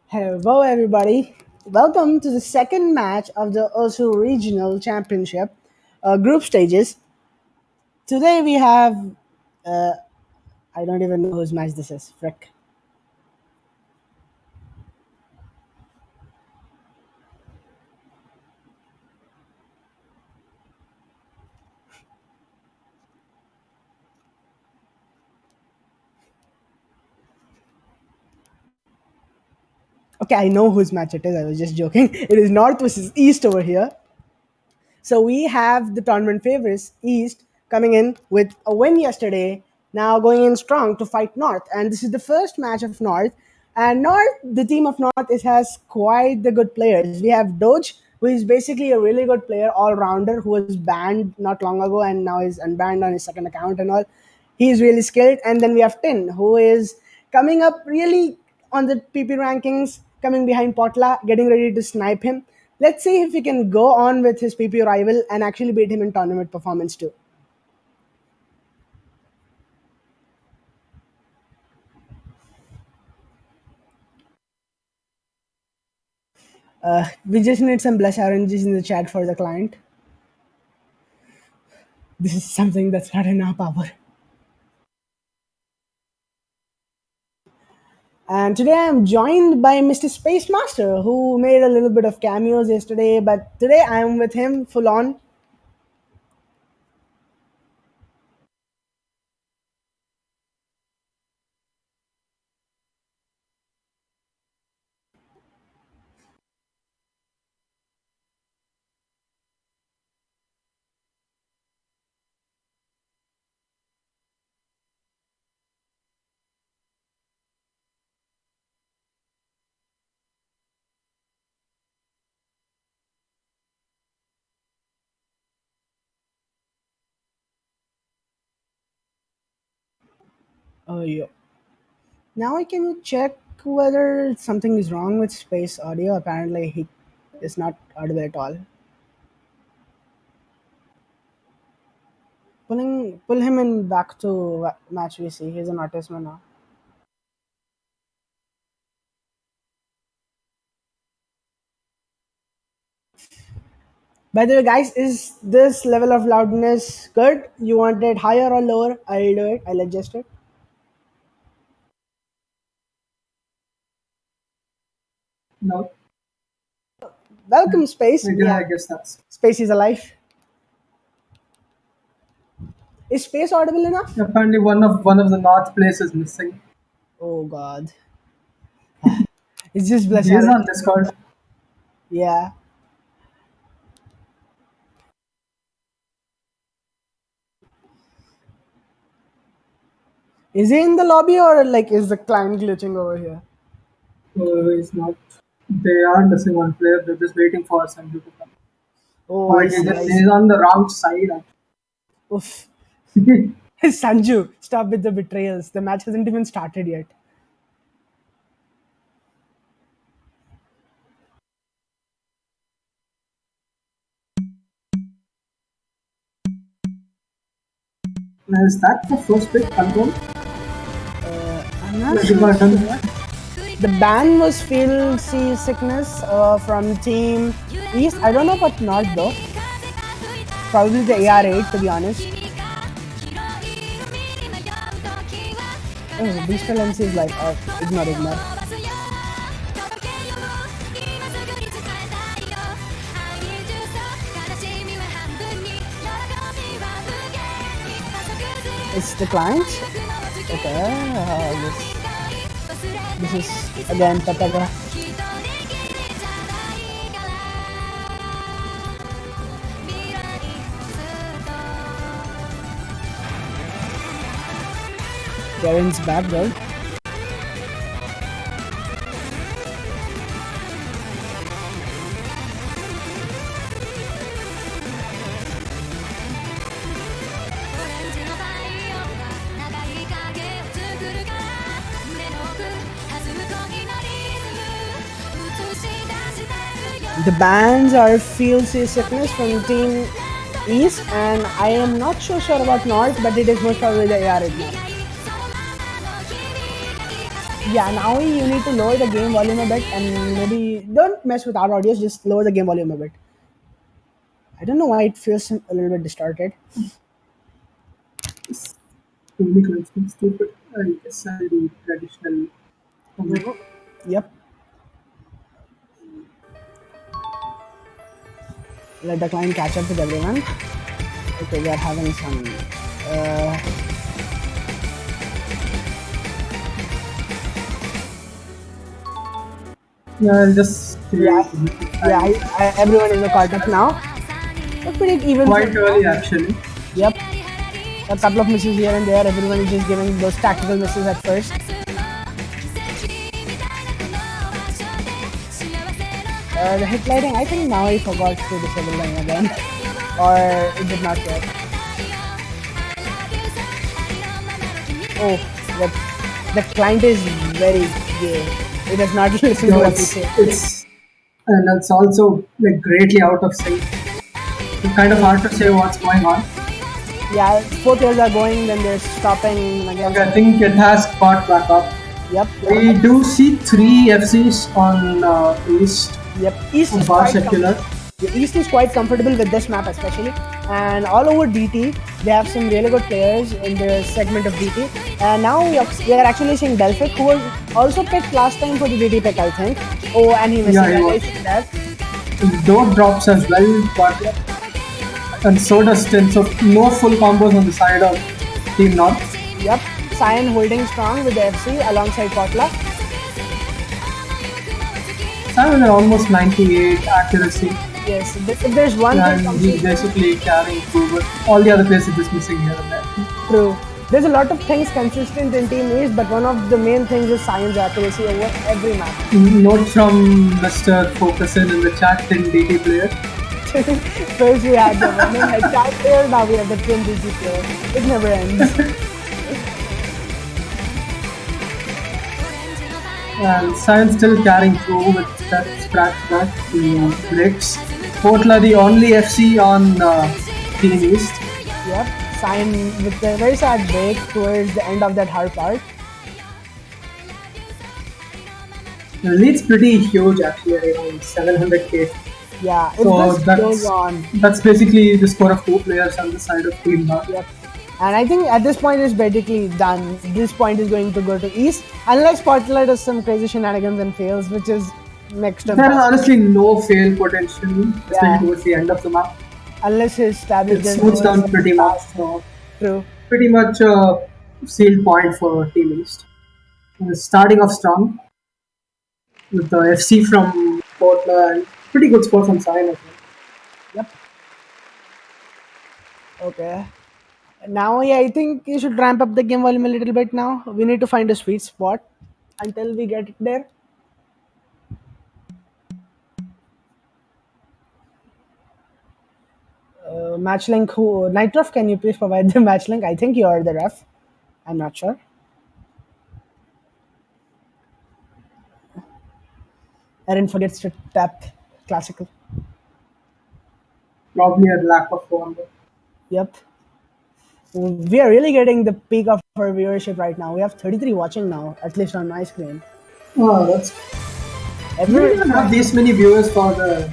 Hello, everybody. Welcome to the second match of the OSU Regional Championship group stages. Today we have, I don't even know whose match this is. Frick. Okay, I know whose match it is. I was just joking. It is North versus East over here. So we have the tournament favorites, East, coming in with a win yesterday, now going in strong to fight North. And this is the first match of North. And North, the team of North, has quite the good players. We have Doge, who is basically a really good player, all rounder, who was banned not long ago and now is unbanned on his second account and all. He's really skilled. And then we have Tin, who is coming up really on the PP rankings, coming behind Potla, getting ready to snipe him. Let's see if he can go on with his PP rival and actually beat him in tournament performance too. We just need some blush oranges in the chat for the client. This is something that's not in our power. And today I'm joined by Mr. Space Master, who made a little bit of cameos yesterday, but today I'm with him full on. Oh, yeah. Now I can check whether something is wrong with space audio. Apparently, he is not audible at all. Pull him in back to match VC. He's an artist man now. By the way, guys, is this level of loudness good? You want it higher or lower? I'll do it. I'll adjust it. No, Welcome, Space. yeah, Yeah, I guess that's Space is alive. Is Space audible enough? apparently one of the north places missing. Oh God, it's just He is Blashara. on Discord. Yeah. Is he in the lobby or like is the client glitching over here? He's not. They are missing one player. They're just waiting for Sanju to come. Oh, Oh, I wait, see. I see. he's on the wrong side. Oof. Actually. Sanju, stop with the betrayals. The match hasn't even started yet. Now, is that the first pick confirmed? I'm not Like, if so I done. sure. The ban was feel seasickness from Team East. I don't know about North though. Probably the AR8 to be honest. Oh, Digital MC is like, ignore, ignore. It's the client. Okay. This is again Pataga. Karen's back though. The bans are Field Seasickness from Team East, and I am not so sure about North, but it is most probably the AR now. Yeah, now you need to lower the game volume a bit, and maybe don't mess with our audios, just lower the game volume a bit. I don't know why it feels a little bit distorted. Technical thing stupid. I guess I'll do traditional. Mhm. Yep, let the client catch up with everyone. Okay, we are having some. Uh, Yeah, I'll just yeah, create the yeah, time. everyone is caught up now. It's pretty even for Quite now. early, actually. Yep, a couple of misses here and there. Everyone is just giving those tactical misses at first. The hit lighting, I think now I forgot to disable them again. Or it did not yet. Oh, the client is very gay. It does not listen to No, what we it's say. and it's also like greatly out of sync. It's kind of hard to say what's going on. Yeah, four players are going, then they're stopping again. Okay, I think it has caught back up. Yep, We do see three FCs on East yep. East is bar quite secular. the East is quite comfortable with this map especially, and all over DT they have some really good players in the segment of DT. And now we are actually seeing Delphic, who was also picked last time for the DT pick, I think. Oh, and he missed Yeah, he that. I was. see that. Door drops as well, but and so does Tin. So no full combos on the side of Team North. Yep, Cyan holding strong with the FC alongside Potla. Simon at almost 98 accuracy, Yes, if there's one thing and he's consistent, basically carrying through. But all the other players are just missing here and there. true. There's a lot of things consistent in Team East, but one of the main things is Cyan's accuracy over every map. Note from Mr. Focusin in the chat, 10 DT player. First we had the women headshot player, now we have the twin DG player. It never ends. And Cyan still carrying through with that scratch back to Blitz. Portla the only FC on Team East. Yep, Cyan with a very sad break towards the end of that hard part. The lead's pretty huge actually, around 700k. Yeah, if So this goes on, that's basically the score of two players on the side of Team North. yep. And I think at this point it's basically done. This point is going to go to East unless Spotlight does some crazy shenanigans and fails, which is next to There is impossible. honestly no fail potential, Yeah, especially towards the end of the map. unless his It establishment smooths goes down pretty much. fast. So True. pretty much a sealed point for Team East. Starting off strong with the FC from Portland. Pretty good score from Cyan as well. Yep. Okay. Now, yeah, I think you should ramp up the game volume a little bit now. We need to find a sweet spot until we get it there. Match link, who? Nightroff, can you please provide the match link? I think you are the ref. I'm not sure. Aaron forgets to tap classical. Probably a lack of form. Yep. We are really getting the peak of our viewership right now. We have 33 watching now, at least on my screen. Oh, that's we didn't Every even have these many viewers for the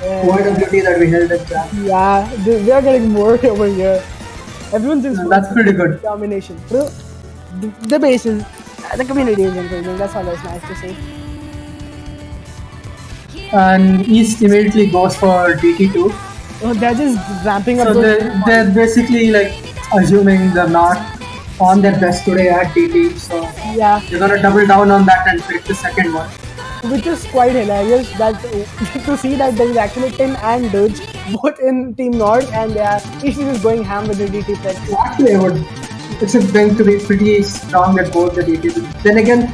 OIWT that we held at Jack. yeah, they are getting more over here. Everyone's just That's pretty good. domination. So, the base is the community is increasing. That's always nice to see. And East immediately goes for DT2. Oh, they're just ramping up So those. they're basically like assuming they're not on their best today at DT. So Yeah, they're gonna double down on that and pick the second one. which is quite hilarious that to see that there is actually Tim and Dodge both in Team North, and each team is going ham with the DT picks. Actually, I would expect them to be pretty strong at both the DT. Then again,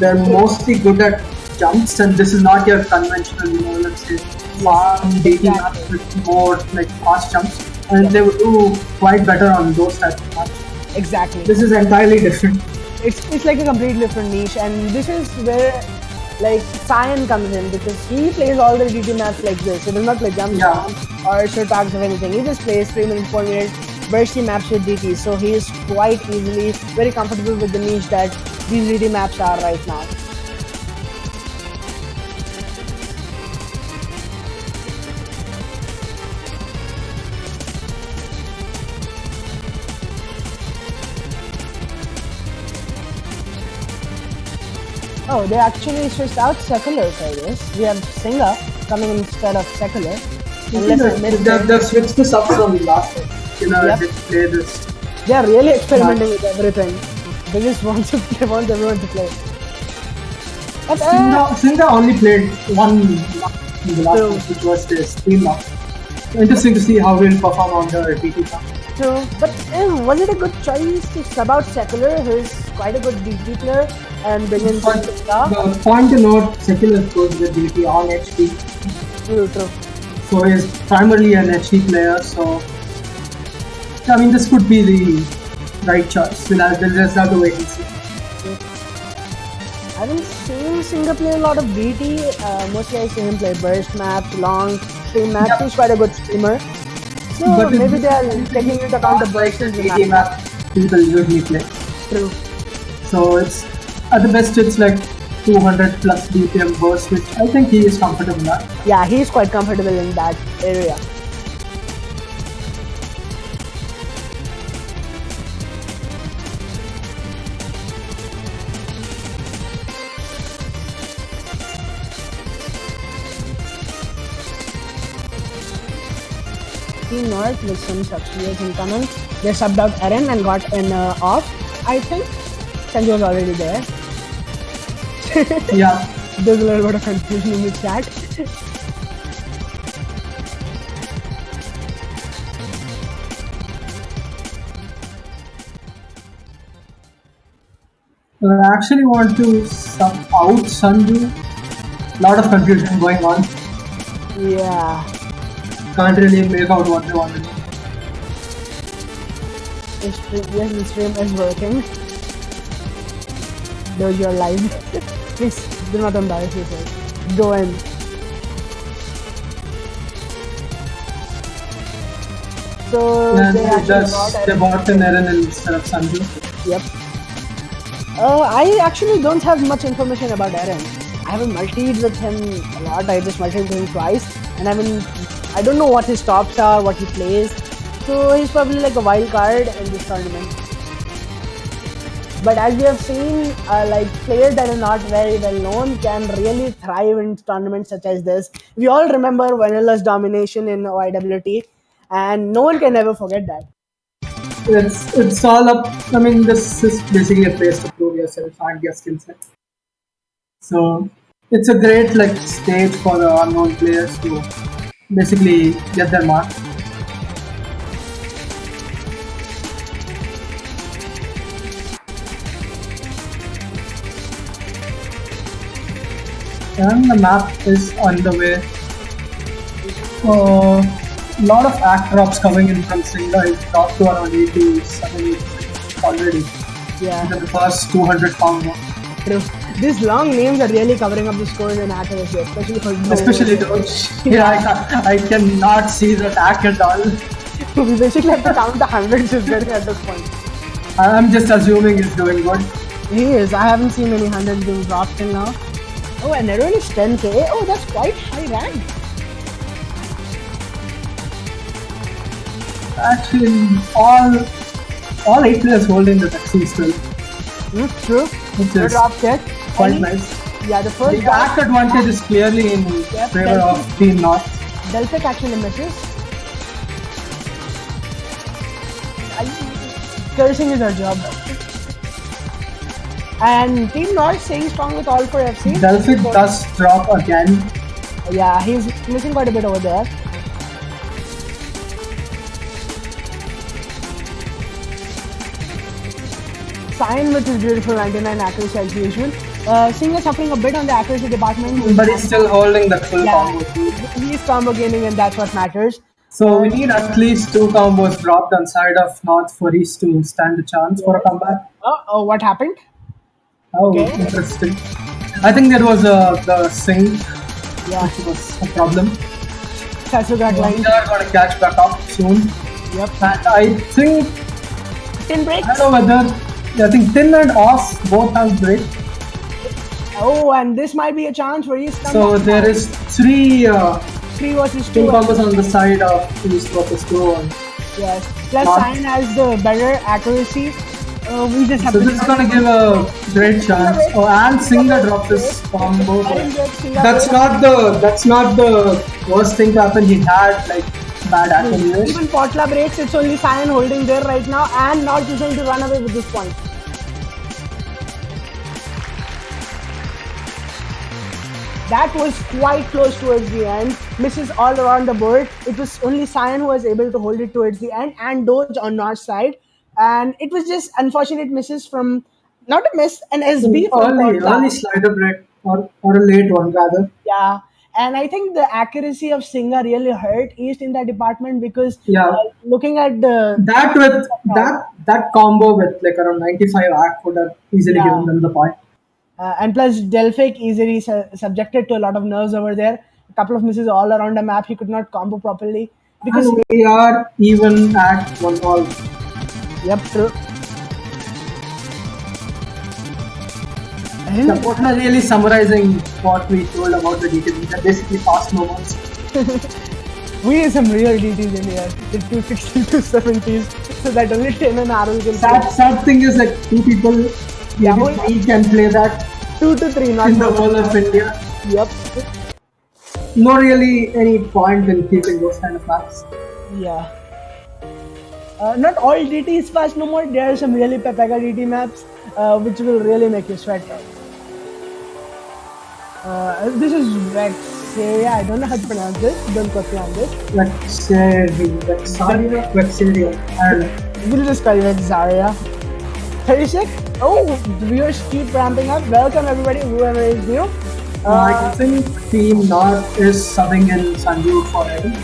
they're mostly good at jumps, and this is not your conventional, let's say, farm DT maps with more like fast jumps, and they would do quite better on those types of maps. Exactly. This is entirely different. It's like a completely different niche, and this is where like Cyan comes in because he plays all the DT maps like this. He does not play jump Yeah. down or short tags or anything. He just plays 3 minute, 4 minute bursty maps with DT. So he is quite easily very comfortable with the niche that these DT maps are right now. Oh, they actually switched out Secular for this. We have Singer coming instead of Secular. Unless I missed it. They've switched this up from last time. Yep. They play this. They are really experimenting with everything. They just want to they want everyone to play. But Singa only played one map in the last True. one, which was this team map. Interesting to see how he'll perform on the DT map. true. But was it a good choice to sub out Secular, who's quite a good DT player, and bring in But Singer? the point to note, Secular goes with DT on HD. True, true. So he's primarily an HD player, so I mean this could be the right choice. We'll just have to wait and see. I haven't seen Singer play a lot of DT. Mostly I see him play burst maps, long stream maps. Yep. He's quite a good streamer. So But maybe they are taking into account the burst in the DT map. map people usually play. True. So it's at the best it's like 200 plus BPM burst, which I think he is comfortable at. Yeah, he's quite comfortable in that area. Team North with some substitutes incoming. They subbed out Eren and got an off, I think. Sanjay was already there. Yeah. There's a little bit of confusion in the chat. I actually want to sub out Sanju. Lot of confusion going on. Yeah. Can't really make out what they want to do. Yes, the stream is working. Those your live. Please do not embarrass yourself. Go in. So And they actually brought they Aaron. bought an Eren instead of Sanju. Yep. I actually don't have much information about Aaron. I haven't multied with him a lot. I just multied with him twice, and I don't know what his stops are, what he plays. So he's probably like a wild card in this tournament. But as we have seen, like players that are not very well known can really thrive in tournaments such as this. We all remember Vanilla's domination in OIWT, and no one can ever forget that. It's all up. I mean, this is basically a place to prove yourself and your skill set. So it's a great like stage for the unknown players to basically get their mark. And the map is on the way. A lot of act drops coming in from Singa. It's dropped to around 87 already. Yeah. Into the first 200 combo. True. These long names are really covering up the scores in accuracy, especially for Doge. Especially those. Yeah, I cannot see the attack at all. We basically have to count the hundreds he's getting at this point. I'm just assuming he's doing good. He is. I haven't seen any hundreds being dropped till now. Oh, and Neron is 10k. Oh, that's quite high rank. Actually, all 8 players holding the taxi still. True. Which The is drop check. quite nice. Yeah, the first The drop. act advantage is clearly in favor of Team North. Delphic actually misses. Cursing is our job. And Team North staying strong with all for FC. Delphic does drop again. Yeah, he's missing quite a bit over there. Cyan with his beautiful 99 accuracy as usual. Singer suffering a bit on the accuracy department. But he's still holding the full combo. He's combo gaining and that's what matters. So we need at least 2 combos dropped on side of North for East to stand a chance for a comeback. Oh, what happened? Oh, Okay. interesting. I think there was the sync, Yeah, which was a problem. Sasuga line. We are going to catch back up soon. Yep. And I think, 10 breaks. I don't know whether, I think Tin and Oz both have break. Oh, and this might be a chance for East. So there is 3 3 versus 2 2. combos on the side of East versus 2 on. Yes. Plus, Not- Cyan has the better accuracy. We just have So to. this is going to give a great chance. Oh, and Singer dropped his combo. That's not the worst thing to happen. He had like bad accuracy. Even Potla breaks, it's only Cyan holding there right now and not using to run away with this point. That was quite close towards the end. Misses all around the board. It was only Cyan who was able to hold it towards the end and Doge on North side. And it was just unfortunate misses from, not a miss, an SB from Early Potla. slider break or a late one rather. Yeah. And I think the accuracy of Singa really hurt East in that department because Yeah. looking at the That with that combo with like around 95 act would have easily Yeah. given them the point. And plus, Delphic easily subjected to a lot of nerves over there. A couple of misses all around the map. He could not combo properly because. And we are even at 1 all. Yep, true. The Potla really summarizing what we told about the DTs. They're basically fast moments. We need some real DTs in here. The 260, 270s, so that only 10 and Arul can play. Sad thing is like 2 people, Yeah, maybe 3 can play that 2 to 3, not in the more. whole of India. Yep. No really any point in keeping those kind of maps. Yeah. Not all DT is fast no more. There are some really Pepega DT maps which will really make you sweat. This is Vexaria. I don't know how to pronounce this. Don't quote me on this. Vexaria. I don't know. We'll just call it Vexaria. 36. Oh, the viewers keep ramping up. Welcome everybody, whoever is new. I think Team North is subbing in Sanju for Eddie.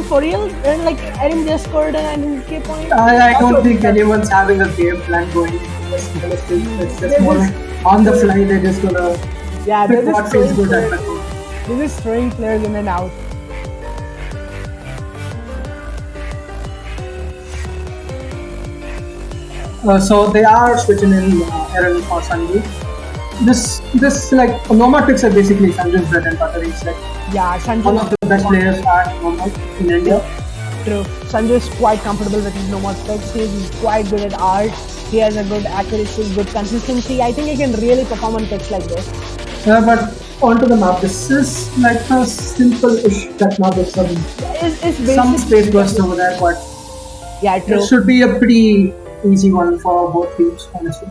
For real, and like Erin just scored an 900k point. I don't think anyone's having a game plan going into this. It's just more like On the fly, they're just gonna Yeah, they're pick just what feels throwing good at players. the moment. They're just throwing players in and out. So they are switching in Aaron for Sanju. This like Nomad picks are basically Sanju's bread and butter. He's like Yeah, one Sanjay. of the best players at Nomad in India. True. Sanjay is quite comfortable with his normal specs. He's quite good at art. He has a good accuracy, good consistency. I think he can really perform on picks like this. Yeah, but onto the map. This is like a simple-ish that map with It's some space basically burst over there, but yeah, it true. should be a pretty easy one for both teams, honestly.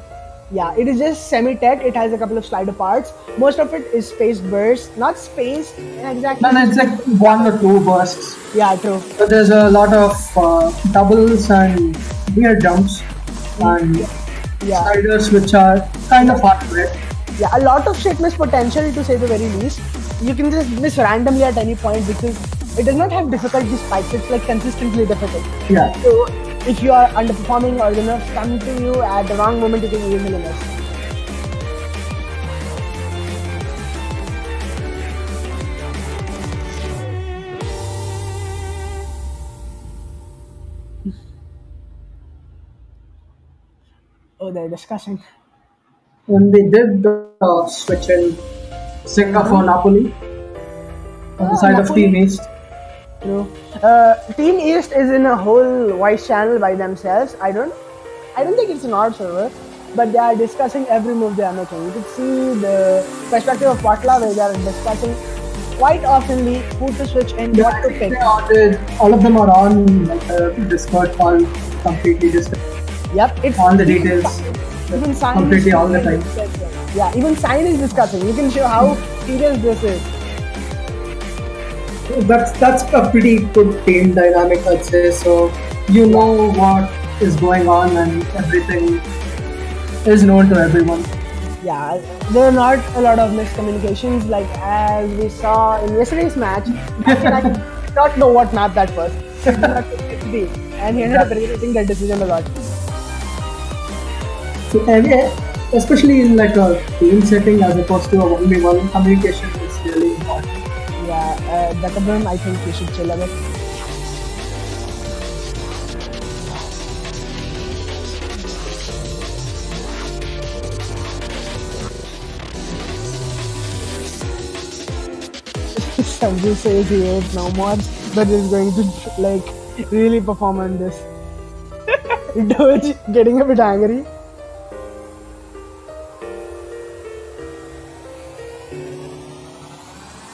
Yeah, it is just semi-tech. It has a couple of slider parts. Most of it is spaced bursts, not spaced exactly. And it's like one or two bursts. Yeah, true. But there's a lot of doubles and weird jumps and Yeah, sliders which are kind of hard to hit. yeah, a lot of shit miss potential to say the very least. You can just miss randomly at any point because it does not have difficulty spikes. It's like consistently difficult. Yeah. So if you are underperforming or the nerfs come to you at the wrong moment, you can easily miss. Oh, they're discussing. When they did switch in Sika for Napoli on the side of Napoli. Team East. True. Team East is in a whole voice channel by themselves. I don't think it's an odd server, but they are discussing every move they are making. You could see the perspective of Patla where they are discussing quite oftenly who to switch and what to pick. All of them are on like a Discord call completely just Yep, it's all the details even Cyan completely all the time. Yeah, even Cyan is discussing. You can show how serious this is. That's a pretty good team dynamic, I'd say. So you know what is going on and everything is known to everyone. Yeah, there are not a lot of miscommunications like as we saw in yesterday's match. I did not know what map that was. And he ended up regretting that decision a lot. So especially in like a team setting as opposed to a 1v1, communication is really important. Yeah, Dakabram, I think we should chill a bit. Sanju says he hates no mods, but is going to like really perform on this. Doge getting a bit angry.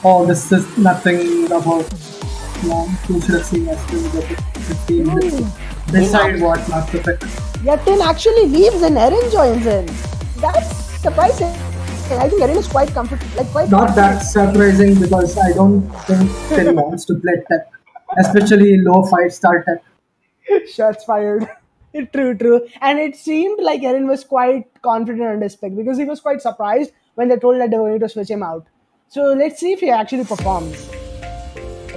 Oh, this is nothing about you should have seen yesterday, but it's been decide what not to pick. Yeah, Tin actually leaves and Erin joins in. That's surprising. I think Erin is quite comfortable, like quite. Not that surprising because I don't think Phil wants to play tech, especially low 5-star tech. Shots fired. True, true. And it seemed like Erin was quite confident on this pick because he was quite surprised when they told that they were going to switch him out. So let's see if he actually performs.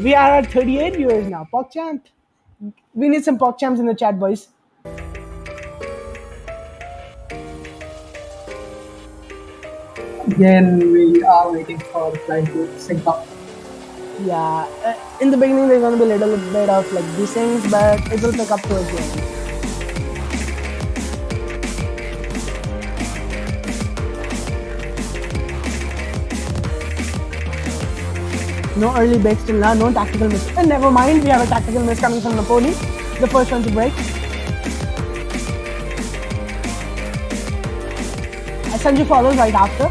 We are at 38 viewers now. PogChamp. We need some PogChamps in the chat, boys. Again, we are waiting for the client to sync up. Yeah, in the beginning there's going to be a little bit of like these things, but it will pick up towards the end. No early breaks till now, no tactical miss. And never mind, we have a tactical miss coming from Napoli. The first one to break. Sanju follows right after.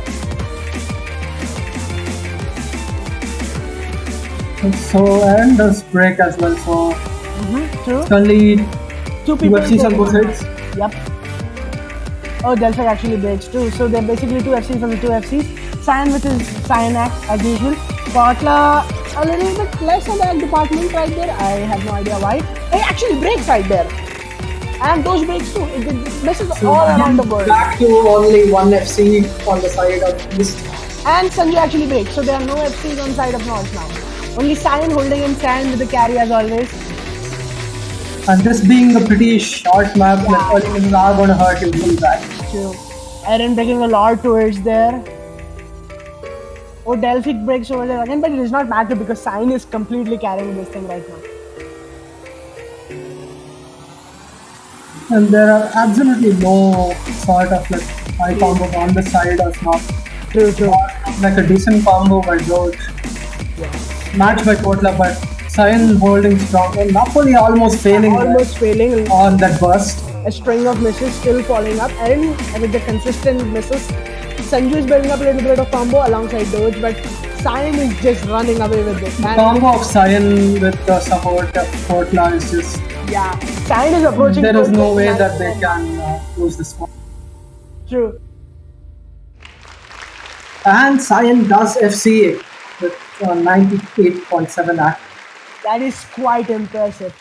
So and does break as well. So True. only Two people. UFCs on both sides. Yep. Oh, Delphi actually breaks too. So they're basically two FCs from the two FCs. Cyan with his Cyan act as usual. Patla a little bit less on that department right there. I have no idea why. He actually breaks right there. And those breaks too. It messes all around the board. Back to only one FC on the side of East. And Sanju actually breaks. So there are no FCs on side of North now. Only Cyan holding in Cyan with the carry as always. And this being a pretty short map, like early misses are going to hurt you really bad. True. Eren breaking a lot towards there. Oh, Delphic breaks over there again, but it does not matter because Cyan is completely carrying this thing right now. And there are absolutely no sort of like high Yes. combo on the side of not. True, true. Like a decent combo by George. Yes. Match by Kotla, but Cyan holding strong. And Napoli almost failing there Almost failing. on that burst. A string of misses still following up. Eren with the consistent misses. Sanju is building up a little bit of combo alongside Doge, but Cyan is just running away with this. The And combo of Cyan with the support of Kotla is just. yeah, Cyan is approaching. There is no way Kotla that they can lose this one. True. And Cyan does FC with 98.7 act. That is quite impressive.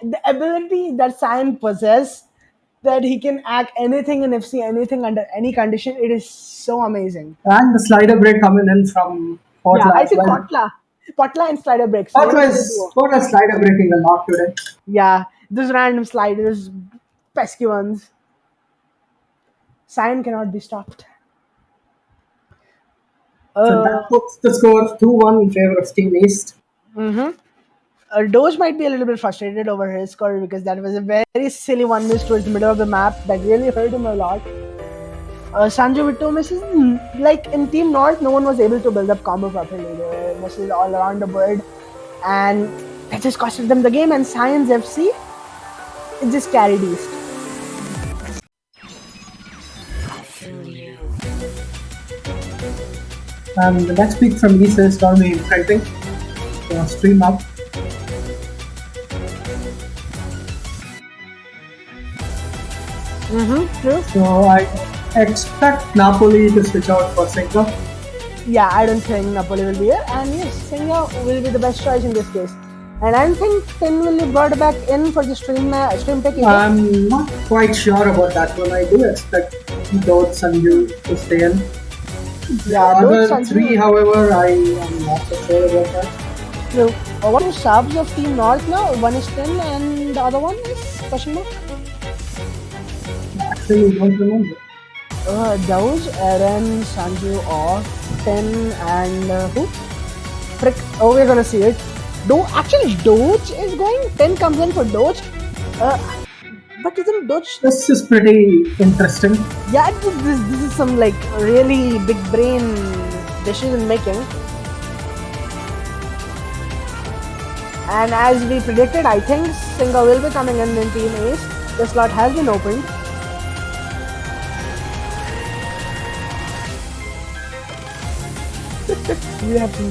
The ability that Cyan possesses, that he can act anything in FC, anything under any condition, it is so amazing. And the slider break coming in from Yeah, Kotla I as think well. Potla and slider breaks. Same duo. Kotla is slider breaking a lot today. Yeah, those random sliders, pesky ones. Cyan cannot be stopped. So Uh, that puts the score 2-1 in favor of Team East. mhm. Doge might be a little bit frustrated over his score because that was a very silly one miss towards the middle of the map that really hurt him a lot. Sanju with two misses, like in Team North, no one was able to build up combo properly. There were misses all around the board, and that just costed them the game. And Science FC, it just carried East. And the next pick from East is going to be imprinting. So stream up. True. So I expect Napoli to switch out for Singa. Yeah, I don't think Napoli will be here, and yes, Singa will be the best choice in this case. And I don't think Finn will be brought back in for the stream pick either. I'm not quite sure about that one. I do expect Dot Sanju to stay in. Yeah, The those other three, however, I am not so sure about that. True. What are subs of Team North now? One is Finn and the other one is question mark. Actually, I don't remember. Doge, Eren, Sanju off, Finn and who? Frick. Oh, we're gonna see it. Actually, Doge is going. Finn comes in for Doge. But isn't Doge? This is pretty interesting. Yeah, this is some like really big brain decision making. And as we predicted, I think Singa will be coming in Team Ace. The slot has been opened. We have some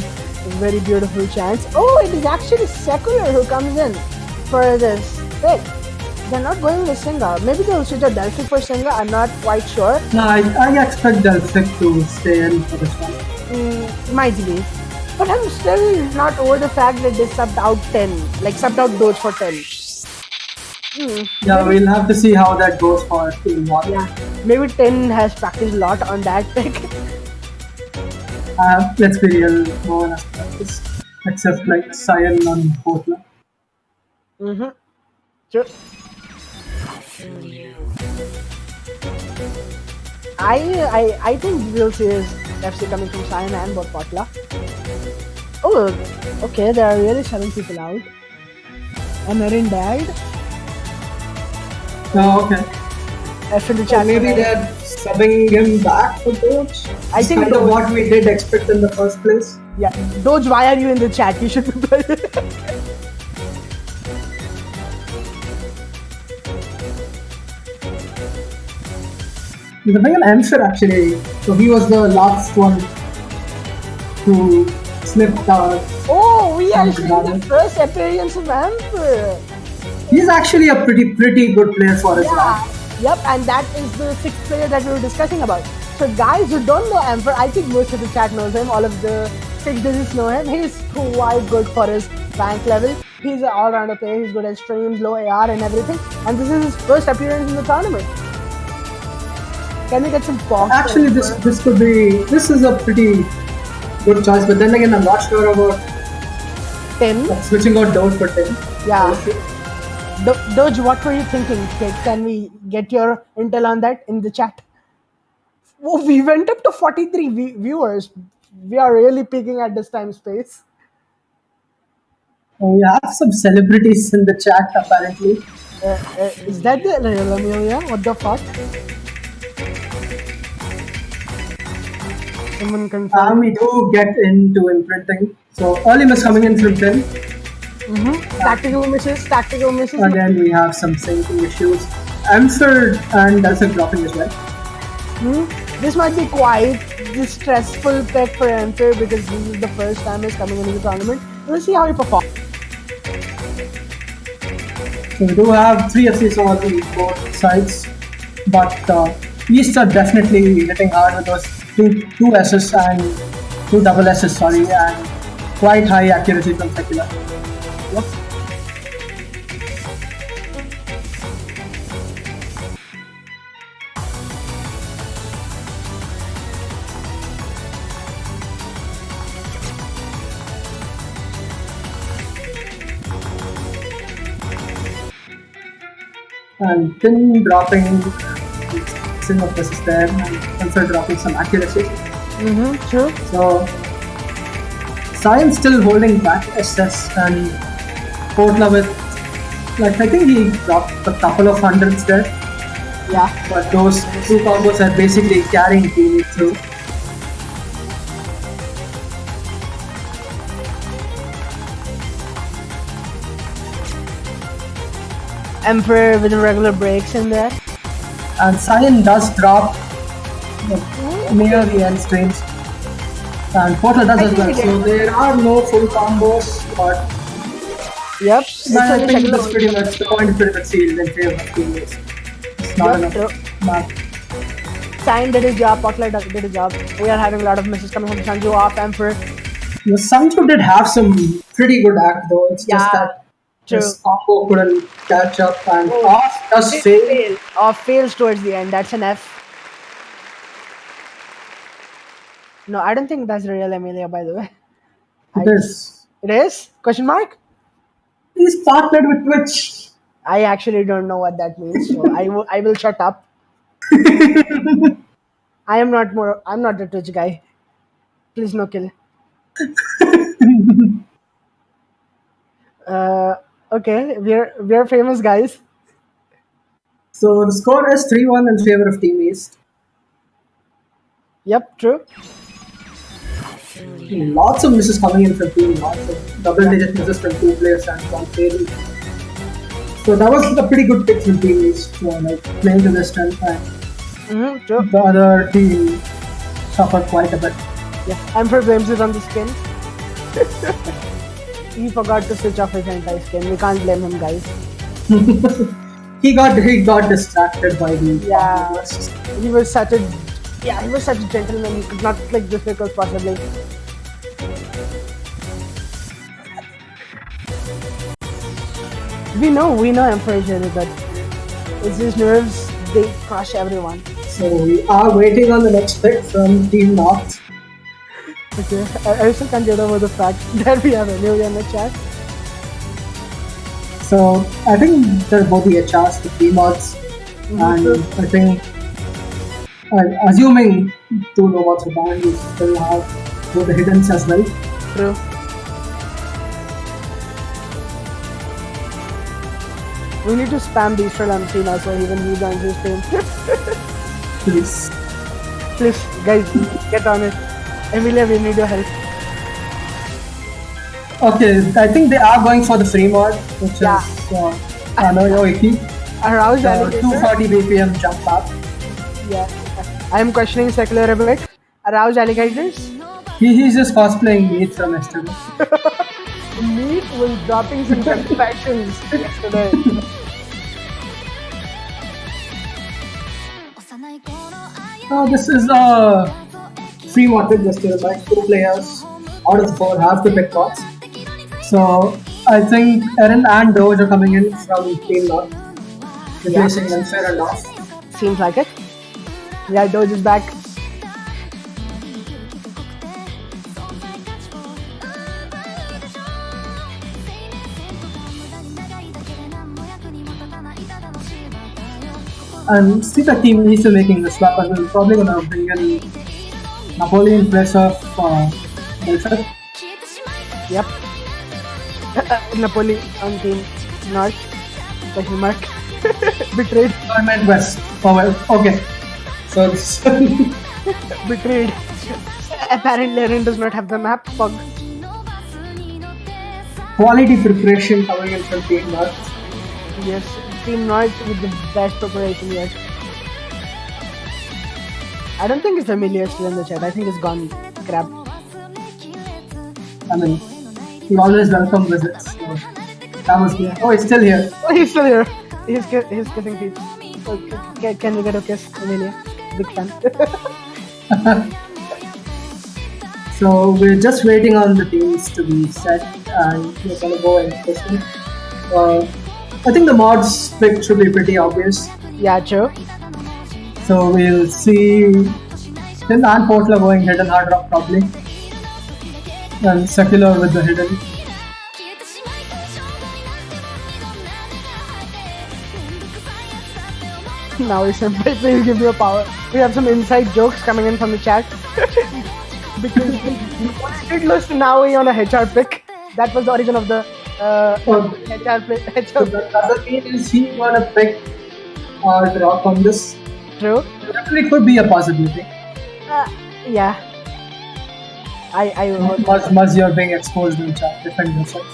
very beautiful chants. Oh, it is actually Secular who comes in for this pick. They're not going with Singa. Maybe they'll switch out Delphic for Singa. I'm not quite sure. No, I expect Delphic to stay in for this one. Might be. But I'm still not over the fact that they subbed out 10. Like subbed out Doge for 10. Yeah, we'll have to see how that goes for Team 1. Yeah. Maybe 10 has practiced a lot on that pick. Let's be real, no one has practiced. Except like Cyan and Kotla. Sure. I think we'll see is FC coming from Cyan and Potla. Oh, okay, there are really 7 people out. And Erin died. Oh, okay. F in the So chat. maybe they're subbing him back for Doge? I think kind of what we did expect in the first place. Yeah, Doge, why are you in the chat? You should be playing. He's a big answer actually. So he was the last one to slip down. Oh, we are seeing the first appearance of Emperor. He's actually a pretty good player for his rank. Yep, and that is the 6th player that we were discussing about. So guys who don't know Emperor, I think most of the chat knows him. All of the 6 digits know him. He's quite good for his rank level. He's an all-rounder player. He's good at streams, low AR and everything. And this is his first appearance in the tournament. Can we get some box? Actually, this is a pretty good choice. But then again, I'm not sure about 10. switching out Doge for 10. Yeah. Doge, what were you thinking? Can we get your intel on that in the chat? Oh, we went up to 43 viewers. We are really peaking at this time space. We have some celebrities in the chat apparently. Is that the real Amelia? What the fuck? Someone And confirm. we do get into imprinting. So early miss coming in from 10. Tactical misses, tactical misses. Again, we have some syncing issues. Answered and that's a dropping as well. This might be quite the stressful pick for Enter because this is the first time he's coming into the tournament. We'll see how he performs. So we do have 3 FCs on both sides, but East are definitely hitting hard with those two S's and two double S's, sorry, and quite high accuracy from Secular. Yep. And Tin dropping some of this is there, and also dropping some accuracy. True. So Cyan still holding back SS and Portla with, like, I think he dropped a couple of hundreds there, Yeah. but those two combos are basically carrying team through. Emperor with the regular breaks in there. And Cyan does drop near the end streams. And Portal does as well. So there are no full combos, but Yep. I think that's pretty much the point is pretty much sealed in favor of teammates. It's not Yep, enough. Map. Cyan did his job, Potlight did his job. We are having a lot of misses coming from Sanju off Emperor. The Sancho did have some pretty good act though. It's just that his combo couldn't catch up and off does fail. Off fails towards the end. That's an F. No, I don't think that's the real Amelia, by the way. It is. It is? Question mark? He's partnered with Twitch. I actually don't know what that means, so I will shut up. I'm not the Twitch guy. Please no kill. Okay, we're famous guys. So the score is 3-1 in favor of Team East. Yep, true. Lots of misses coming in from Team North. So double-digit misses from 2 players and 1 fail. So that was a pretty good pick from Team East. So like playing to their strength, and True. the other team suffered quite a bit. Yeah, Emperor blames it on the skin. He forgot to switch off his anti-skin. We can't blame him, guys. He got distracted by the He was such a gentleman. He could not click this because possibly. We know Emperor is really good. It's his nerves, they crush everyone. So we are waiting on the next pick from Team North. Okay, I still can't get over the fact that we have Amelia in the chat. So I think they're both the HRs, the Team Norths, and I think, assuming 2 robots are banned, we still have both the hiddens as well. True. We need to spam Beastral MC now so even he joins his stream. Please. Please, guys, get on it. Emilia, we need your help. Okay, I think they are going for the free mod, which is Anoyoiki. Aroused alligator. 240 BPM jump up. Yeah. I am questioning secular a bit. Aroused alligators. He's just cosplaying Meat from yesterday. Meat was dropping some confessions yesterday. This is a free mod pick just to remind 2 players out of the 4 have to pick mods. So I think Eren and Doge are coming in from Team North, replacing them fair and off. Seems like it. Yeah, Doge is back. And see the team he's still making the swap, and we're probably gonna bring in Napoleon in place of Belfast. Yep. Napoli on team North. Question mark. Betrayed. I meant West. Oh, well, okay. So it's Betrayed. Apparently, Aaron does not have the map. Pug. quality preparation coming in from Team North. Yes. Team North with the best preparation yet. I don't think it's Amelia still in the chat. I think it's gone. Crap. I mean, he always welcome visits. So that was Yeah. oh, he's still here. Oh, he's still here. He's kissing feet. Oh, can we get a kiss, Amelia? Big fan. So we're just waiting on the teams to be set, and we're gonna go and push them. I think the mods pick should be pretty obvious. Yeah, true. So we'll see Tin and Portla going hidden hard rock probably. And secular with the hidden. Now he's simple. Please give me a power. We have some inside jokes coming in from the chat. Because we did lose Naui on a HR pick. That was the origin of the HR play. So the other mean is he gonna pick hard rock on this? True. Definitely could be a possibility. Yeah. I won't. Must you're being exposed in chat. Defend yourself.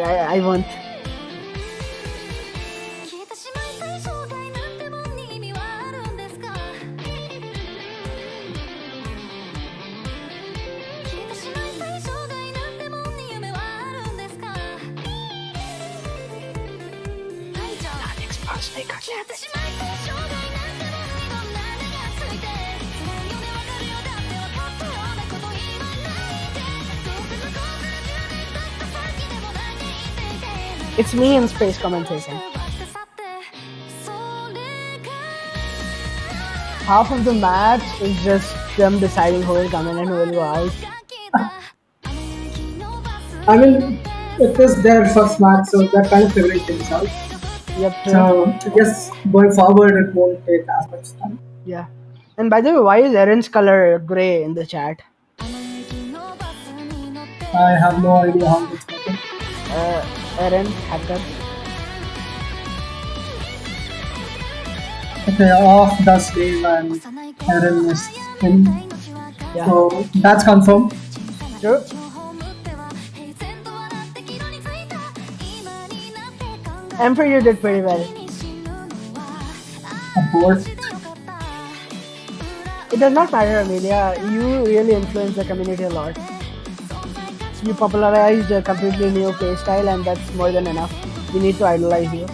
I won't. It's me in space commentating. Half of the match is just them deciding who will come in and who will go out. I mean, it was their first match, so they're kind of figuring things out. Yep, true. So I guess going forward, it won't take as much time. Yeah. And by the way, why is Aaron's color gray in the chat? I have no idea how it's working. Aaron, hacker. Okay, off does leave and Aaron is in. Yeah. So that's confirmed. True. Emperor, you did pretty well. Abort. It does not matter, Amelia. You really influence the community a lot. You popularized a completely new playstyle, and that's more than enough. We need to idolize you.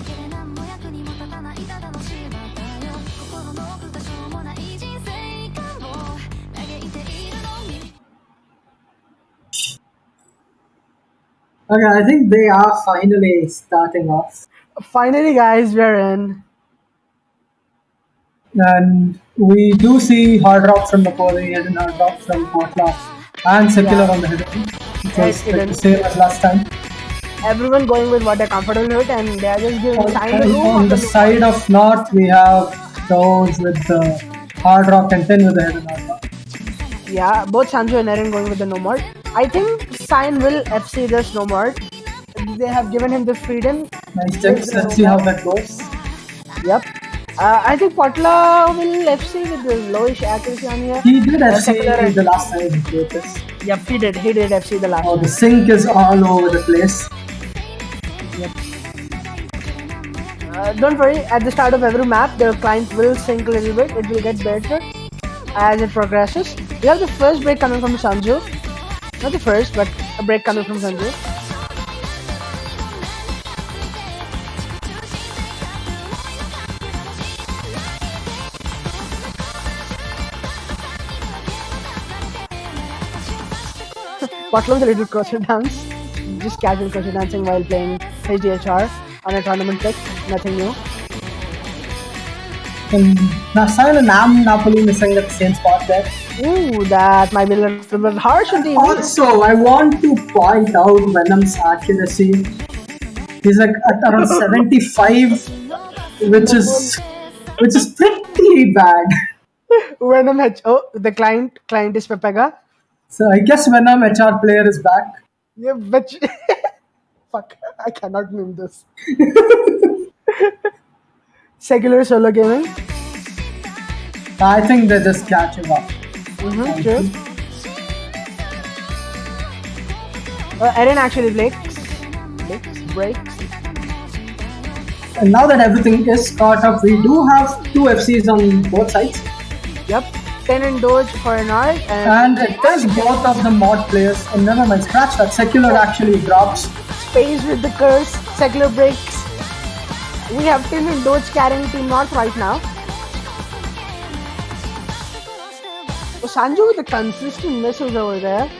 Okay, I think they are finally starting off. Finally, guys, we're in. And we do see hard rock from Napoli, hidden hard rock from Portla, and secular Yeah. on the hidden, which Right, was like hidden. the same as last time. Everyone going with what they're comfortable with, and they're just giving sign the room On the side of North, we have those with the hard rock and 10 with the hidden hard rock. Yeah, both Sanju and Eren going with the no mod. I think Cyan will FC this no mod. They have given him the freedom. Nice checks. Let's see how that goes. Yep. I think Potla will FC with the lowish accuracy on here. He did FC secular- the last time he played this. Yep, he did. He did FC the last Oh, the time. sync is all over the place. Yep. Don't worry. At the start of every map, the client will sync a little bit. It will get better as it progresses. We have the first break coming from Sanju. Not the first, but a break coming from Sanju. Potla with a little crochet dance. Just casual crochet dancing while playing HDHR on a tournament pick. Nothing new. And Nasan and Napoli missing at the same spot there. Ooh, that might be a little bit harsh on TV. Also, I want to point out Venom's accuracy. He's like at around 75, which is which is pretty bad. Venom H. Oh, the client is Pepega. So I guess Venom HR player is back. Yeah, but fuck, I cannot name this. Secular solo gaming. I think they're just catching up. Mm-hmm, true. Honestly. Eren actually breaks. And now that everything is caught up, we do have two FCs on both sides. Yep. 10 and Doge for an hour, And it is both of the mod players. And never mind, scratch that. Secular actually drops. Space with the curse. Secular breaks. We have 10 and Doge carrying Team North right now. So Sanju with the consistent misses over there.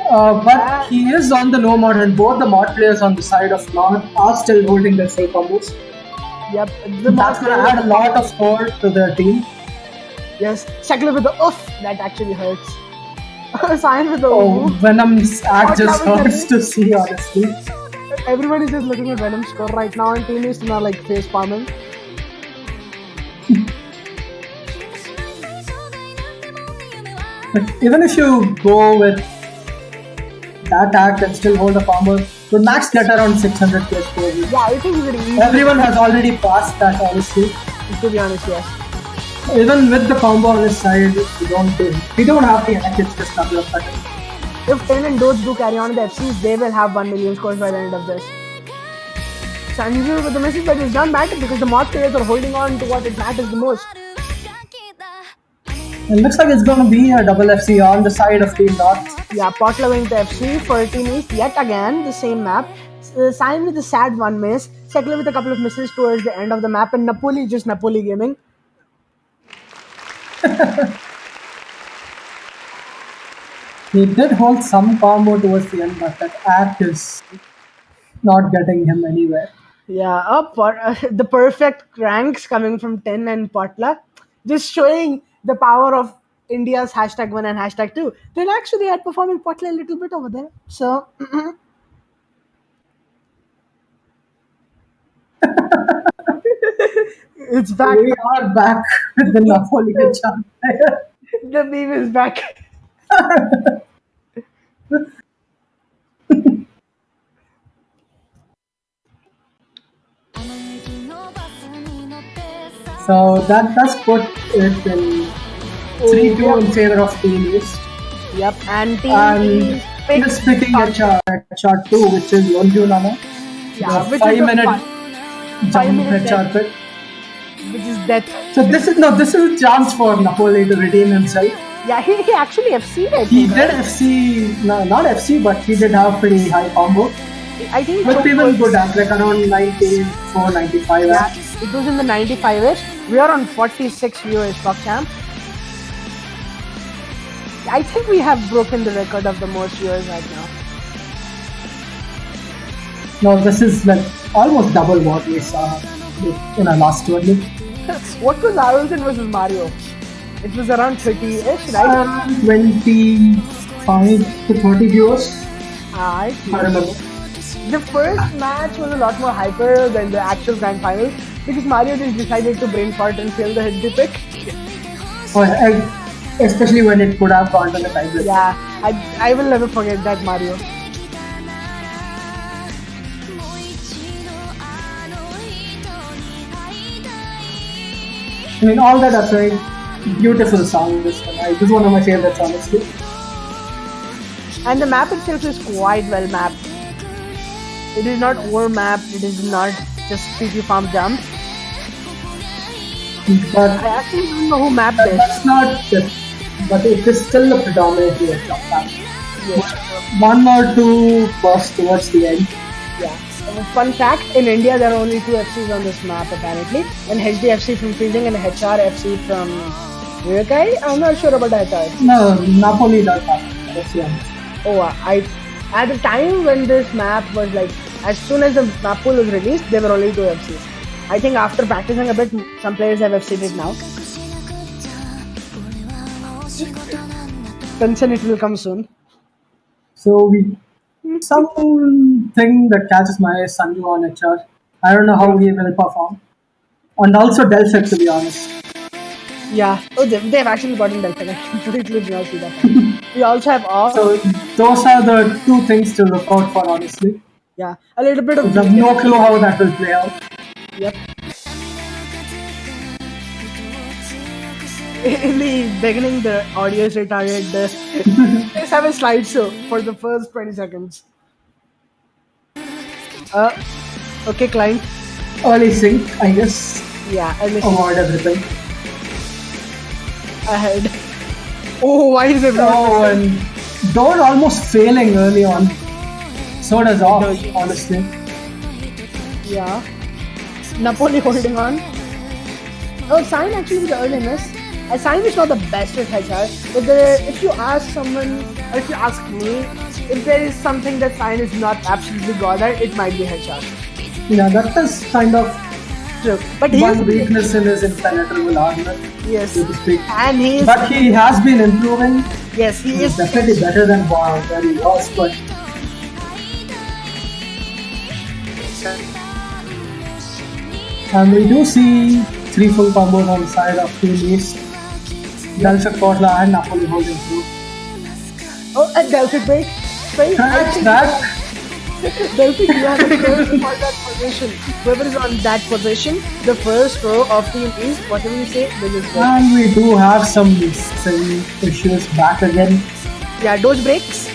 But he is on the no mod, and both the mod players on the side of North are still holding their full combos. Yep. That's going to add a lot of score to their team. Yes. Secular with the oof. That actually hurts. Cyan with the Oh, oof. Venom's act just that was hurts to see, honestly. Everyone is just looking at Venom's score right now, and Team East are like face palming. But even if you go with that act and still hold a combo, the max get around 600k score. Yeah, I think he's easy. Everyone has already passed that, honestly. To be honest, yes. Even with the combo on his side, we don't have the act, it's just double up button. If 10 and Doge do carry on the FCs, they will have 1 million scores by the end of this. Sanju with the message that is done matter because the mod players are holding on to what it matters the most. It looks like it's going to be a double FC on the side of Team North. Yeah, pot loving the FC for Team East yet again, the same map. Cyan with a sad one miss, Secular with a couple of misses towards the end of the map, and Napoli just Napoli gaming. He did hold some combo towards the end, but that act is not getting him anywhere. Yeah, the perfect ranks coming from 10 and Potla, just showing the power of India's #1 and #2. They're actually outperforming Potla a little bit over there. So, it's back. We are back with the Napoleon champ. The meme is back. So that does put it in 3-2 in favor of Team East. Yep, and Team And East he is picking HR 2, which is Yonju Nana. Yeah, The which 5-minute is jump minute HR pick. which is death. So this is a chance for Napoli to redeem himself. Yeah, he actually FC'd it. He did FC, no, not FC, but he did have pretty high combo. I think With so even was- good act, like around 94, 95 Yeah, act. it was in the 95ish. We are on 46 viewers, Champ. I think we have broken the record of the most viewers right now. No, this is like almost double what we saw in our last tournament. What was Arulson versus Mario? It was around 30ish, right? Around 25 to 30 viewers. I I remember. The first match was a lot more hyper than the actual grand finals because Mario just decided to brain fart and fail the head pick. Especially when it could have gone to the tiebreak. Yeah, I will never forget that Mario. I mean, all that aside, beautiful song. This one, this is one of my favorites, honestly. And the map itself is quite well mapped. It is not over mapped. It is not just PP farm jump. But I actually don't know who mapped this. that's not just, but it is still a predominantly a top map. Yes. One or two bursts towards the end. Yeah. Fun fact: in India, there are only two FCs on this map apparently, an HDFC from Freezing and a HRFC from Ryukai. I'm not sure about HR. No, Napoli does have that's one. Oh, at the time when this map was like, as soon as the map pool was released, there were only two FCs. I think after practicing a bit, some players have FC'd it now. Tension, it will come soon. So something that catches my eye is Sanju on HR. I don't know how he will perform. And also Delphic, to be honest. Yeah. Oh, they've actually gotten Delta. I completely did not see that one. We also have So off. those are the two things to look out for, honestly. Yeah. A little bit of I have weakness. no clue how that will play out. Yep. In the beginning, the audio is retarded. Let's have a slideshow for the first 20 seconds. Uh, okay, client. Early sync, I guess. Yeah, and listen Avoid everything. ahead. Oh, why is everyone Oh, missing? and Dode almost failing early on. So does off, honestly. Yeah. Napoli holding on. Oh, Cyan actually with the early miss. Cyan is not the best at HR, but if you ask someone, or if you ask me, if there is something that Cyan is not absolutely god at, it might be HR. Yeah, that is kind of True. But he is one weakness in his impenetrable armor, yes, so to speak. and he is But he has been improving. yes, he He's is definitely better than where he was, but and we do see three full combos on the side of Team East. Delphic Kotla and Napoli holding through. oh a Delphic break. Right? Catch that! Delphic, you have to go for that position. Whoever is on that position, the first row of Team East, whatever you say, they just go. And we do have some issues back again. Yeah, those breaks.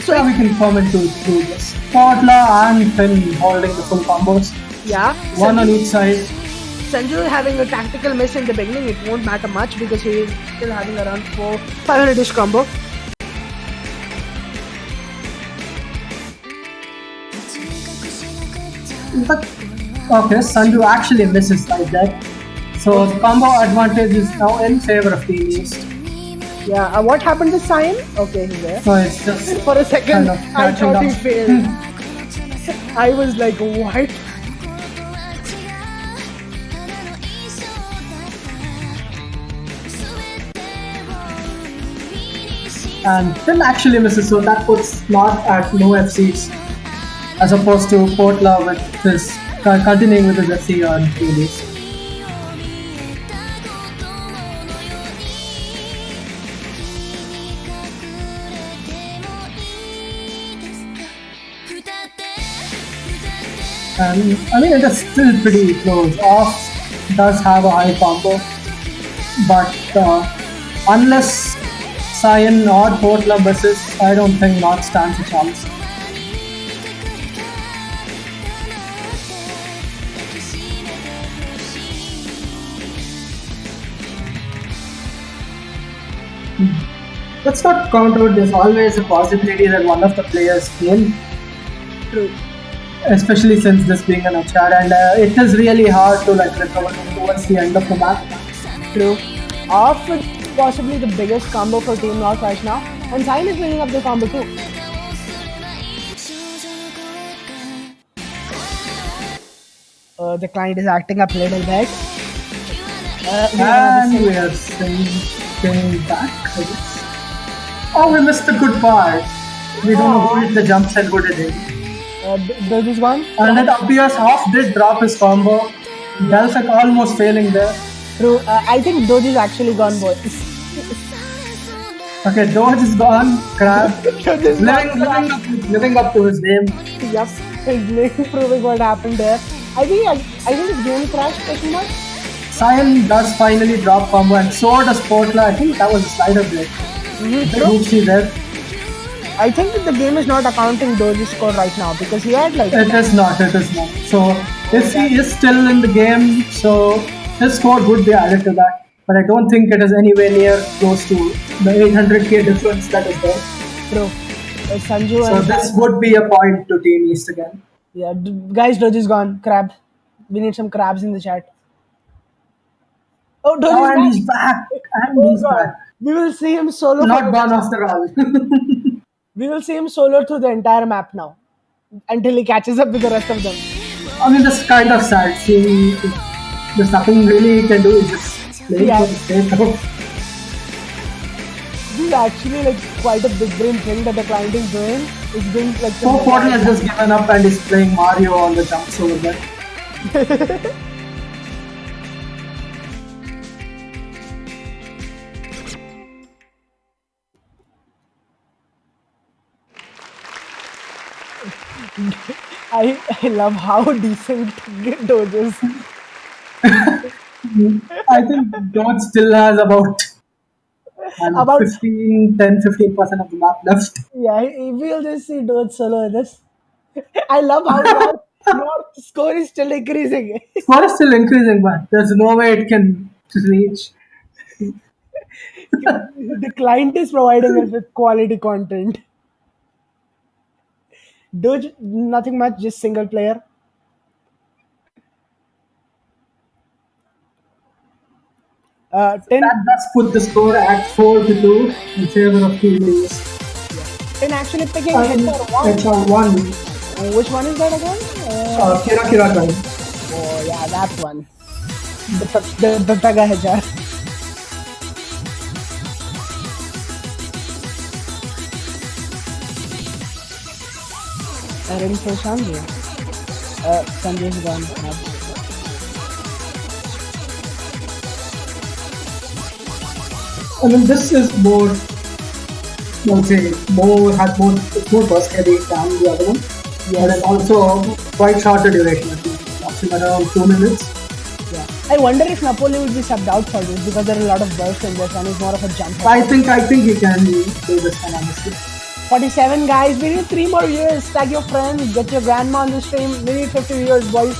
So So we can comment through this. Kotla and Finn holding the full combos. yeah, One on each side. Sanju having a tactical miss in the beginning, it won't matter much because he is still having around 500-ish combo. But okay, Sanju actually misses like that. So the combo advantage is now in favor of Team East. Yeah, what happened to Cyan? Okay, he's there. So it's just For a second, kind of I catching thought he up. failed. I was like, what? And Finn actually misses, so that puts North at no FCs as opposed to Portla with his continuing with his FC on Team East. And I mean, it is still pretty close. Off does have a high combo, but unless Cyan or Portla misses, I don't think North stands a chance. Let's not count out. There's always a possibility that one of the players fail, True. especially since this being an HR, and it is really hard to like recover towards the end of the match. True. Off with possibly the biggest combo for Team North right now, and Cyan is building up the combo too. The client is acting up a little bit. We have And another we are staying back, I guess. Oh, we missed the good part. We don't know who hit the jump set, who did it. Does this one? And it appears Off did drop his combo. Delphic almost failing there. True. I think Doge is actually gone, boys. Okay, Doge is gone. Crab. Doge is gone. Living up to his name. Yup. His name proving what happened there. I think his game crashed, question mark. Cyan does finally drop combo, and so does Portla. I think that was a slider break. Big True. oopsie there. I think that the game is not accounting Doge's score right now because he had like It is not. So if he is still in the game, so his score would be added to that. But I don't think it is anywhere near close to the 800k difference that is there. True. Sanju So and this would be a point to Team East again. yeah, guys, Doge is gone. Crab. We need some crabs in the chat. Oh, Doge Oh, is and back. he's back. And Oh he's god. back. We will see him solo. Not gone after all. We will see him solo through the entire map now until he catches up with the rest of them. I mean, that's kind of sad. Seeing there's nothing really he can do. He's just playing Yeah. for the sake of. This is actually like quite a big brain thing that the client is doing. It's being like So Portland has just given up and is playing Mario on the jumps over there. I love how decent Doge is. I think God still has about I don't know, About 15% of the map left. yeah, we'll just see Doge solo in this. I love how North score is still increasing. Score is still increasing, but there's no way it can reach. The client is providing us with quality content. Doge, nothing much, just single player. 10, That does put the score at 4-2 in favor of Team East. yeah. 10 actually picking HR 1. It's a 1. Which one is that again? Kira Kira Drive. Oh, yeah, that one. The Taga HR. Ready for Sanjay. Sanjay's gone. I mean, this is more, let's say, it's more burst heavy than the other one. But it's Yes. also quite shorter duration, I think, approximately around 2 minutes. Yeah. I wonder if Napoli will be subbed out for this because there are a lot of bursts in this and it's more of a jump. I think he can do this one, honestly. 47 guys, we need 3 more viewers. Tag your friends, get your grandma on the stream. We need 50 viewers, boys.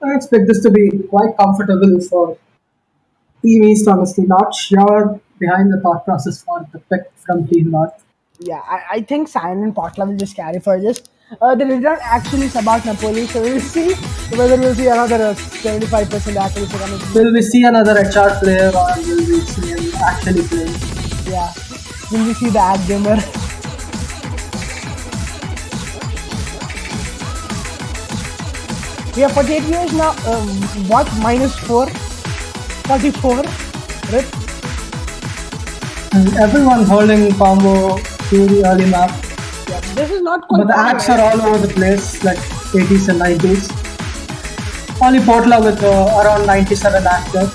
I expect this to be quite comfortable for Team East, honestly. Not sure behind the thought process for the pick from Team North. Yeah, I think Cyan and Potla will just carry for this. They did not actually sub out Napoli, so we'll see whether we'll see another 75% accuracy coming from Will we see another HR player or will we see him actually playing? yeah. Will we see the ad gamer? We have 48 viewers now. What? Minus 4? 44? Rip. And everyone's holding combo to the early map. Yeah, this is not quite But the acts are all over the place, like 80s and 90s. Only Portla with around 97 acts there.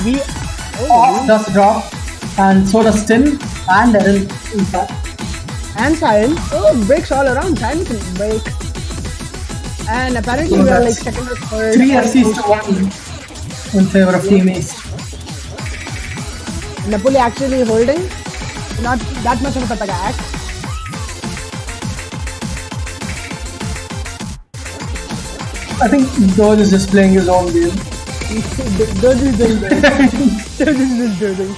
We. Ox does drop, and so does Tin and Erin, in fact. And Cyan. Oh, breaks all around. Cyan can break. And apparently So we are like that's second or third. 3 FCs to 1 in favor of Team East. Napoli actually holding. Not that much of a Pataga act. I think George is just playing his own game. Doge is doing that. Doge is just doing.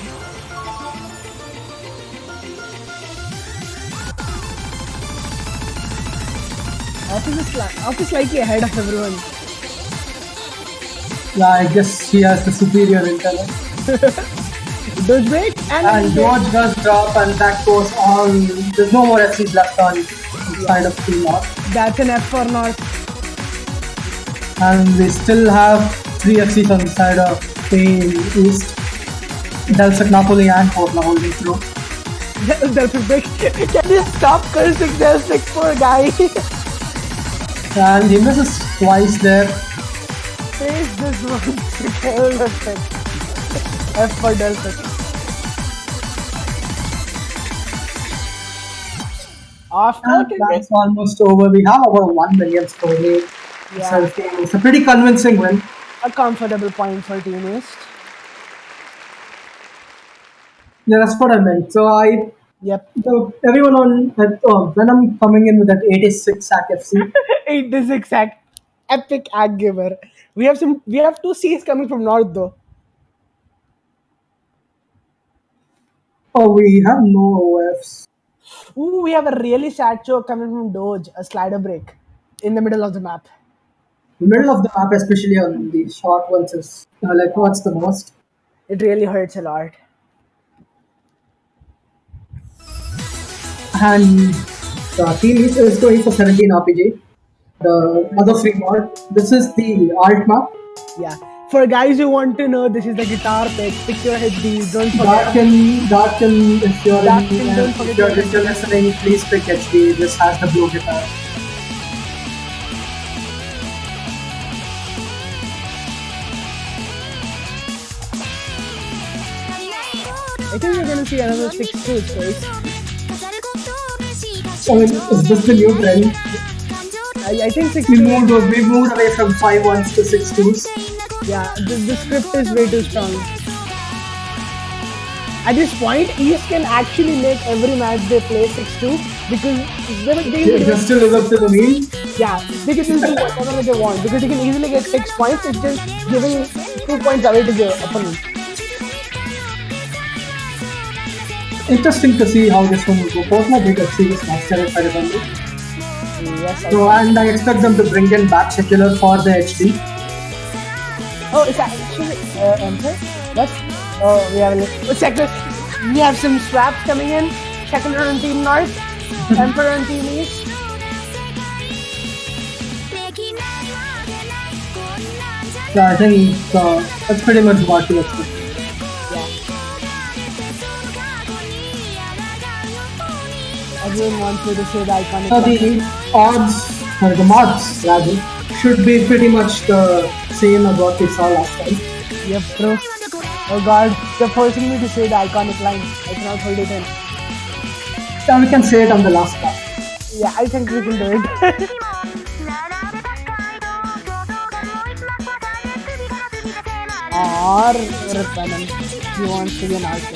Office slightly ahead of everyone. Yeah, I guess he has the superior internet. Doge break And and George does drop, and that goes on. There's no more FCs left on side of Team North. that's an F for North. And we still have 3 FCs on the side of Team East. Delphic, Napoli, and Portla holding through. Delphic break. Can you stop cursing Delphic, poor guy? And he misses twice there. Face this one. Delphic. F for Delphic. After And okay, that's almost over. We have about 1 million score lead. yeah, It's a pretty convincing win. a comfortable point for Team East. Yeah, that's what I meant. Yep. Everyone when I'm coming in with that 86 sack FC, 86 epic ad giver. We have two C's coming from North though. oh, we have no OFs. Ooh, we have a really sad show coming from Doge, a slider break in the middle of the map. The middle of the map, especially on the short ones, is like what's the most. It really hurts a lot. And the team is going for 17 RPG. The other free mod. This is the alt map. Yeah. For guys who want to know, this is the guitar pick. Pick your HD. Don't forget. That can if you're That can, don't forget if you're listening, please pick HD. This has the blue guitar. I think we're gonna see another 6-2 choice. I mean, is this the new trend? I think We 6-2. moved away from 5-1s to 6-2s. Yeah, the script is way too strong. At this point, East can actually make every match they play 6-2 because Just to live up to the meme. yeah, they can just do whatever they want because they can easily get 6 points. It's just giving 2 points away to the opponent. Interesting to see how this one will go. Both my big series next year, if I remember. Yes, So, and I expect them to bring in back Secular for the HD. oh, it's actually Emperor. What? Oh, we have a second. We have some swaps coming in. Secular on Team North, Emperor on Team East. So I think that's pretty much what to expect. Yeah. Everyone wants me to say the iconic. So the odds, or the mods rather, should be pretty much the same as what we saw last time. Yep, bro. Oh god, they're forcing me to say the iconic line. I cannot hold it in. So we can say it on the last part. Yeah, I think we can do it. Or Ripanan. He wants to be an archer.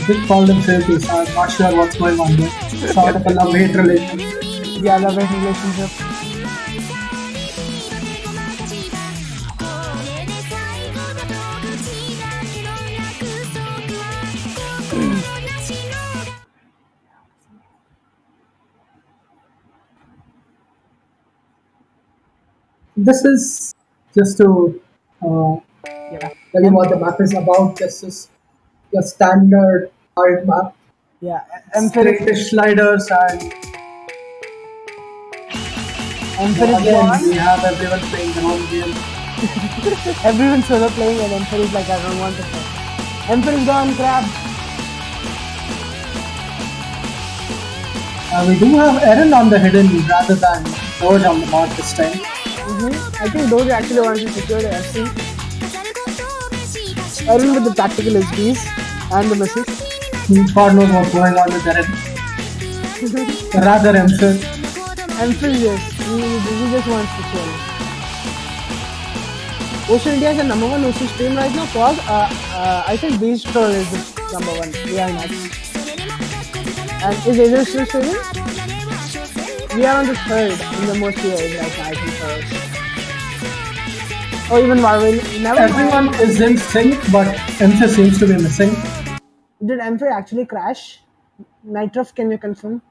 Just called him filthy, so I'm not sure what's going on there. Sort of a love-hate relationship. Yeah, love-hate relationship. This is just to uh, Yeah. tell you what the map is about. This is your standard hard map. Yeah. Straightish sliders and Emperor is again gone. we have everyone playing their own game. Everyone's solo playing and Emperor is like, I don't want to play. Emperor is gone, crab. We do have Eren on the hidden rather than Doge on the board this time. I think those actually want to secure the FC. Eren with the tactical SBs and the missiles. God knows what's going on with Eren. Rather Emperor. Emperor, yes. He just wants to chill. Ocean India is the number one Ocean stream right now. Pause. I think Beast Store is the number one. We are next. And is Asia still streaming? We are on the third in the most viewers right now, I think, for us. Or even Marvel. Never Everyone mind. is in sync, but Emperor seems to be missing. Did Emperor actually crash? Nitrof, can you confirm?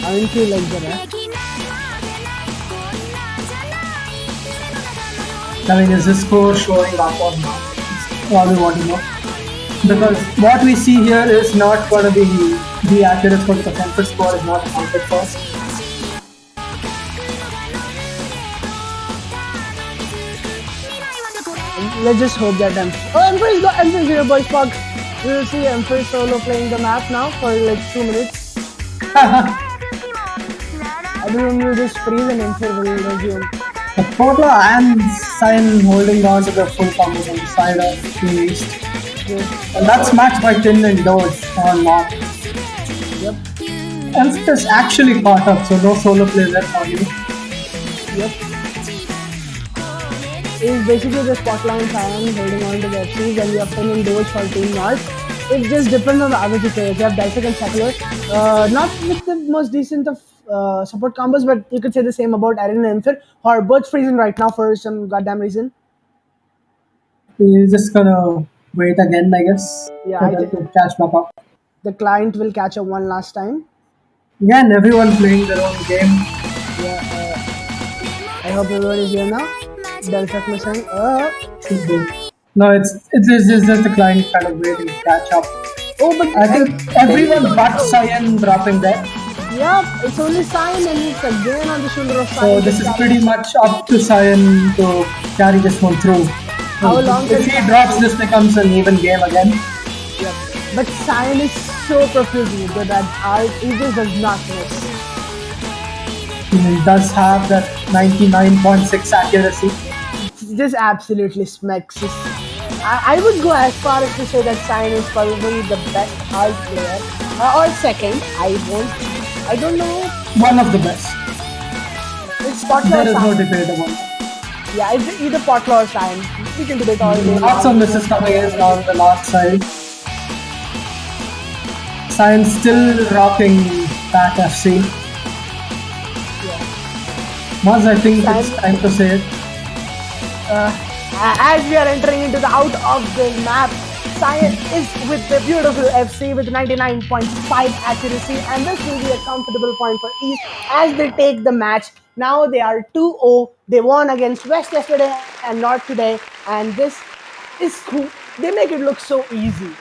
Aren't you like that? I mean, is this score showing up or not? That's all we want to know. Because what we see here is not going to be the accurate score because Emperor's score is not counted first. Let's just hope that Emperor is got Emperor here, boys. Fuck. We will see Emperor solo playing the map now for like 2 minutes. Everyone will just freeze and Emperor will resume. But Portla and Cyan holding on to the full combos on the side of the East. And that's matched by Tin and Doge on North. Yep. Emperor's actually caught up, so no solo play left for you. Yep. It's basically the spotlight Cyan holding on to the FCs and we have Tin and Doge for Team North. It just depends on the other two players. You have Dysec and Secular. Not with the most decent of support combos, but you could say the same about Eren and Emperor, who are both freezing right now for some goddamn reason. He's just gonna wait again, I guess, Yeah, for them to catch back up. the client will catch up one last time. Again, everyone playing their own game. Yeah, I hope everyone is here now. Dysec missing. Should be. No, it's just the client kind of waiting to catch up. Oh, but I think everyone but Cyan dropping there. yeah, it's only Cyan and it's again on the shoulder of Cyan. So this is pretty much up to Cyan to carry this one through. How long If can he Cyan drops, hold? this becomes an even game again. Yep. But Cyan is so proficient with that art, he just does not miss. He does have that 99.6 accuracy. Just absolutely smacks. I would go as far as to say that Cyan is probably the best art player, or second. I won't. I don't know. One of the best. It's Potla or There is no Cyan. debate about that. Yeah, it's either Potla or Cyan. We can debate all day Lots of long. We misses won't coming get in anything. on the last side. Cyan still rocking back FC. Yeah. Maz, I think it's Cyan. time to say it. Uh, as we are entering into the out of the map, Cyan is with the beautiful FC with 99.5 accuracy, and this will be a comfortable point for East as they take the match. Now they are 2-0. They won against West yesterday and North today, and this is who they make it look so easy.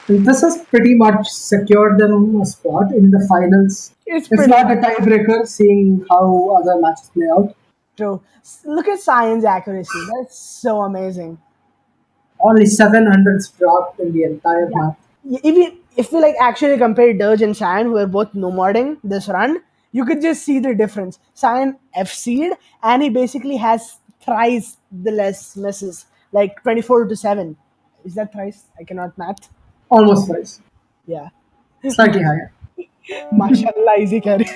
And this has pretty much secured them a spot in the finals. It's If pretty not a much tiebreaker, seeing how other matches play out. true. Look at Cyan's accuracy. That's so amazing. Only 700s dropped in the entire Yeah. map. If we like actually compare Dirge and Cyan, who are both nomading this run, you could just see the difference. Cyan FC'd and he basically has thrice the less misses, like 24-7. Is that thrice? I cannot math. Almost twice. Yeah. Slightly higher. Mashallah, easy carry.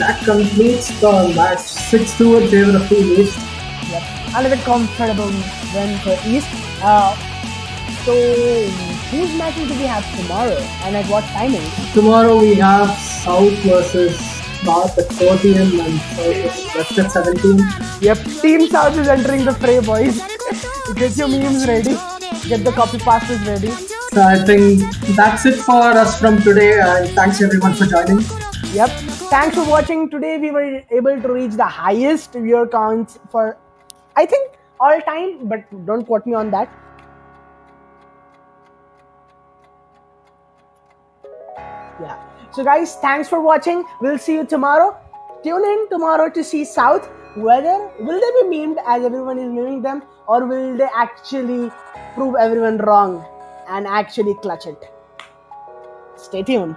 That completes the match 6-2 in favor of Team East. Yep. Another comfortable win for East. So, whose matches do we have tomorrow and at what timing? Tomorrow we have South versus North at 4 p.m. and South West at 17. Yep, Team South is entering the fray, boys. Get your memes ready. Get the copy pastas ready. So I think that's it for us from today. Thanks everyone for joining. Yep. Thanks for watching. Today we were able to reach the highest viewer counts for, I think, all time, but don't quote me on that. Yeah. So guys, thanks for watching. We'll see you tomorrow. Tune in tomorrow to see South. Whether will they be memed as everyone is meming them, or will they actually prove everyone wrong and actually clutch it? Stay tuned.